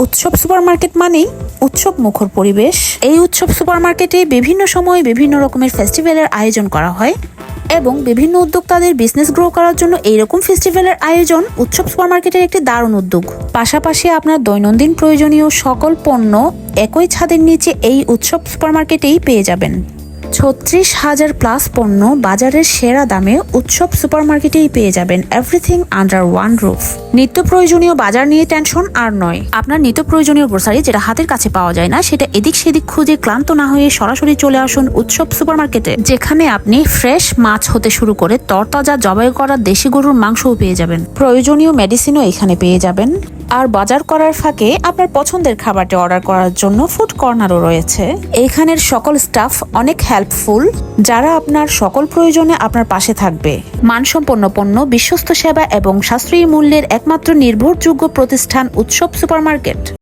উৎসব সুপারমার্কেট মানেই উৎসব মুখর পরিবেশ। এই উৎসব সুপারমার্কেটে বিভিন্ন সময় বিভিন্ন রকমের ফেস্টিভ্যালের আয়োজন করা হয় এবং বিভিন্ন উদ্যোক্তাদের বিজনেস গ্রো করার জন্য এইরকম ফেস্টিভ্যালের আয়োজন উৎসব সুপারমার্কেটের একটি দারুণ উদ্যোগ। পাশাপাশি আপনার দৈনন্দিন প্রয়োজনীয় সকল পণ্য একই ছাদের নিচে এই উৎসব সুপারমার্কেটেই পেয়ে যাবেন। 36,000 প্লাস পণ্য বাজারের সেরা দামে উৎসব সুপারমার্কেটেই পেয়ে যাবেন। Everything under one roof. নিত্য প্রয়োজনীয় বাজার নিয়ে টেনশন আর নয়। আপনার নিত্য প্রয়োজনীয় গ্রোসারি যেটা হাতের কাছে পাওয়া যায় না, সেটা এদিক সেদিক খুঁজে ক্লান্ত না হয়ে সরাসরি চলে আসুন উৎসব সুপারমার্কেটে, যেখানে আপনি ফ্রেশ মাছ হতে শুরু করে তরতাজা জবাই করা দেশি গরুর মাংসও পেয়ে যাবেন। প্রয়োজনীয় মেডিসিনও এখানে পেয়ে যাবেন। আর বাজার করার ফাঁকে আপনার পছন্দের খাবারটি অর্ডার করার জন্য ফুড কর্নারও রয়েছে। এইখানের সকল স্টাফ অনেক হেল্পফুল, যারা আপনার সকল প্রয়োজনে আপনার পাশে থাকবে। মানসম্পন্ন পণ্য, বিশ্বস্ত সেবা এবং সাশ্রয়ী মূল্যের একমাত্র নির্ভরযোগ্য প্রতিষ্ঠান উৎসব সুপারমার্কেট।